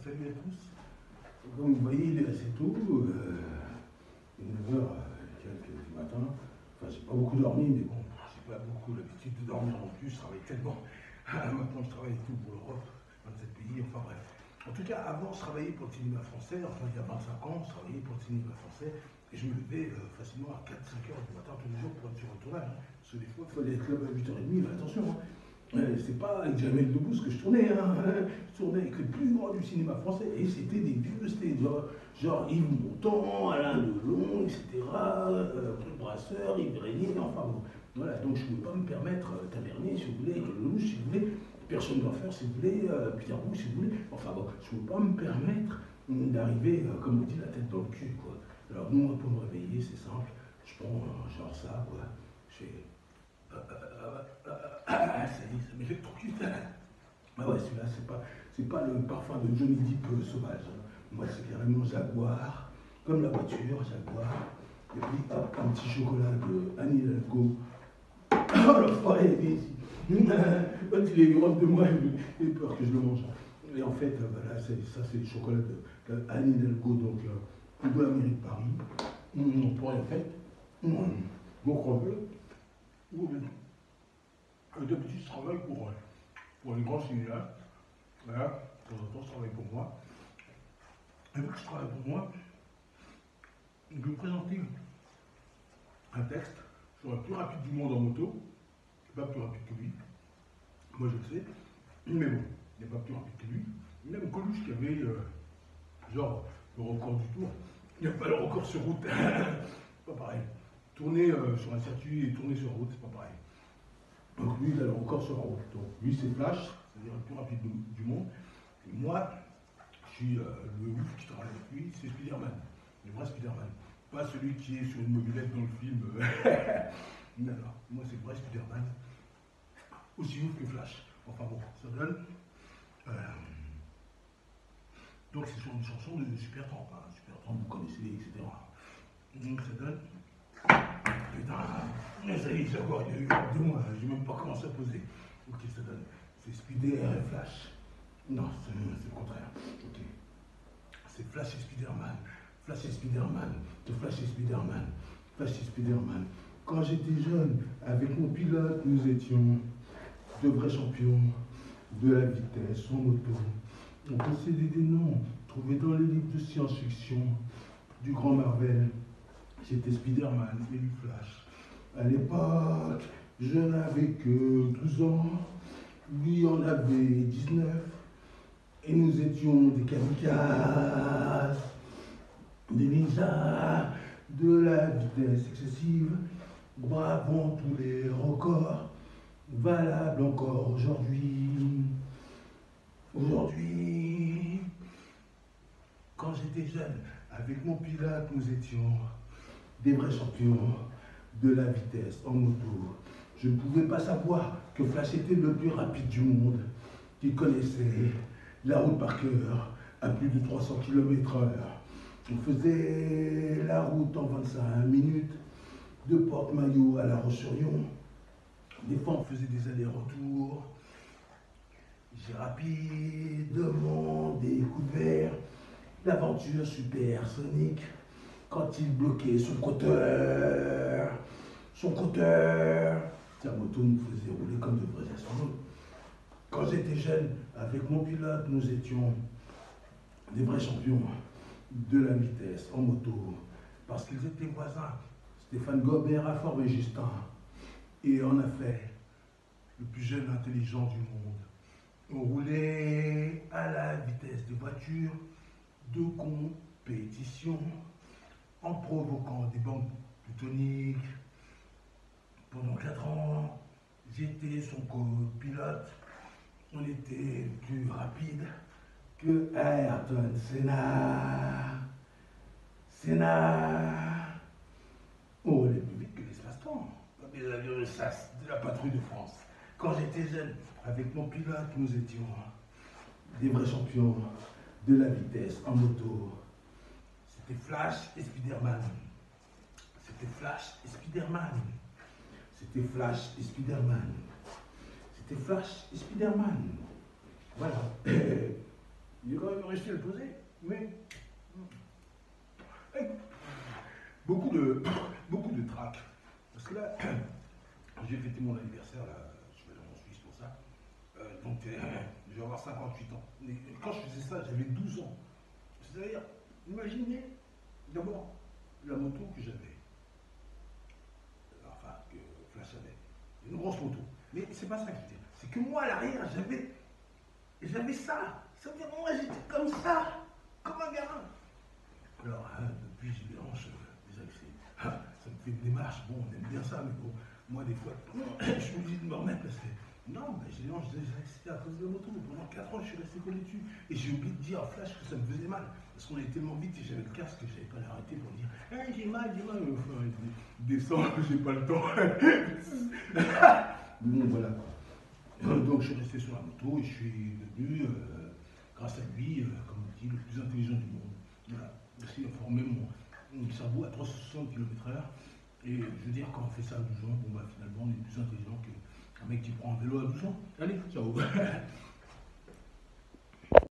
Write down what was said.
Salut à tous. Comme vous voyez, il est assez tôt, 9h quelques du matin. Enfin, j'ai pas beaucoup dormi, mais bon, j'ai pas beaucoup l'habitude de dormir non plus. Je travaille tellement. Maintenant, je travaille tout pour l'Europe, 27 pays, enfin bref. En tout cas, avant, je travaillais pour le cinéma français. Enfin, il y a 25 ans, je travaillais pour le cinéma français. Et je me levais facilement à 4-5 heures du matin tous les jours pour être sur un tournage. Parce que des fois, il fallait être là à 8h30, mais attention. C'est pas avec Jamel Debbouze que je tournais, hein. Je tournais avec les plus grands du cinéma français et c'était des vieux stars, genre Yves Montand, Alain Delon, etc., Claude Brasseur, Yves Régnier, enfin bon. Voilà, donc je ne pouvais pas me permettre Tavernier si vous voulez, Lelouch si vous voulez, personne ne doit faire si vous voulez, Pierre Roux si vous voulez, enfin bon, je ne peux pas me permettre d'arriver, comme on dit, la tête dans le cul, quoi. Alors moi, pour me réveiller, c'est simple, je prends genre ça, quoi, je fais. Ça y est, ça m'électrocute. Ah ouais, celui-là, c'est pas le parfum de Johnny Depp sauvage. Moi, c'est carrément Jaguar, comme la voiture, Jaguar. Et puis, hop, un petit chocolat de Annie Hidalgo. Oh, le froid est ici. Quand il est hors de moi, il a peur que je le mange. Et en fait, voilà, ça, c'est le chocolat de Annie Hidalgo, donc de la mairie de Paris. Pour rien fait. Mon creveux. D'habitude, je travaille pour les grands cinéastes. Voilà, de temps en temps, je travaille pour moi. Et vu que je travaille pour moi, je vais vous présenter un texte sur le plus rapide du monde en moto. Il n'est pas plus rapide que lui. Moi, je le sais. Mais bon, il n'est pas plus rapide que lui. Même Coluche qui avait, genre, le record du tour. Il n'y a pas le record sur route. C'est pas pareil. Tourner sur un circuit et tourner sur route, c'est pas pareil. Donc lui, il a le record sur la route. Donc lui, c'est Flash, c'est-à-dire le plus rapide du monde. Et moi, je suis le ouf qui travaille avec lui, c'est Spider-Man. Le vrai Spider-Man. Pas celui qui est sur une mobilette dans le film. Non, non. Moi, c'est le vrai Spider-Man. Aussi ouf que Flash. Enfin bon, ça donne. Donc c'est sur une chanson de Super Tramp. Hein. Super Tramp, vous connaissez, etc. Donc ça donne. Putain, ça y est, encore, il y a eu 2 mois, j'ai même pas commencé à poser. Ok, ça donne. C'est Spider et Flash. Non, c'est le contraire. Ok. C'est Flash et Spider-Man. Flash et Spider-Man. De Flash et Spider-Man. Flash et Spider-Man. Quand j'étais jeune, avec mon pilote, nous étions de vrais champions de la vitesse en moto. On possédait des noms trouvés dans les livres de science-fiction du grand Marvel. J'étais Spider-Man et lui Flash. À l'époque, je n'avais que 12 ans, lui en avait 19, et nous étions des kamikazes, des ninjas de la vitesse excessive, bravant tous les records, valables encore aujourd'hui. Aujourd'hui, quand j'étais jeune, avec mon pilote, nous étions des vrais champions de la vitesse en moto. Je ne pouvais pas savoir que Flash était le plus rapide du monde, qu'il connaissait la route par cœur à plus de 300 km/h. On faisait la route en 25 minutes, de Porte-Maillot à La Roche-sur-Yon. Des fois, on faisait des allers-retours. J'ai rapidement découvert l'aventure supersonique quand il bloquait son compteur. Sa moto nous faisait rouler comme de vrais astronautes. Quand j'étais jeune, avec mon pilote, nous étions des vrais champions de la vitesse en moto. Parce qu'ils étaient voisins. Stéphane Gobert a formé Justin et en a fait le plus jeune intelligent du monde. On roulait à la vitesse des voitures de compétition en provoquant des bombes plutoniques. Pendant 4 ans, j'étais son copilote. On était plus rapide que Ayrton Senna. Oh, elle est plus vite que l'espace-temps. Comme les avions de SAS de la patrouille de France. Quand j'étais jeune, avec mon pilote, nous étions des vrais champions de la vitesse en moto. C'était Flash et Spider-Man. C'était Flash et Spider-Man. C'était Flash et Spider-Man. C'était Flash et Spider-Man. Voilà. Il est quand même resté à le poser. Mais beaucoup de trac. Parce que là, j'ai fêté mon anniversaire, là, je vais aller en Suisse pour ça. Donc, je vais avoir 58 ans. Mais quand je faisais ça, j'avais 12 ans. C'est-à-dire, imaginez, d'abord, la moto que j'avais. Enfin, que Flash avait. Une grosse moto. Mais c'est pas ça que je veux dire. C'est que moi, à l'arrière, j'avais ça. Ça veut dire, moi, j'étais comme ça. Comme un gamin. Alors, depuis, je mélange déjà que ça me fait une démarche. Bon, on aime bien ça, mais bon, moi, des fois, je suis obligé de me remettre parce que non, mais j'ai accident à cause de la moto. Pendant 4 ans, je suis resté collé dessus. Et j'ai oublié de dire à Flash que ça me faisait mal. Parce qu'on allait tellement vite et j'avais le casque que je n'avais pas l'arrêter pour dire hey, j'ai mal. Enfin, descends, j'ai pas le temps. Bon, voilà quoi. Donc, je suis resté sur la moto et je suis devenu, grâce à lui, comme on dit, le plus intelligent du monde. Voilà. Aussi, a formé mon cerveau à 360 km/h. Et je veux dire, quand on fait ça à 12 ans, bon, bah, finalement, on est plus intelligent qu'un mec qui prend un vélo à 12 ans. Allez, ciao.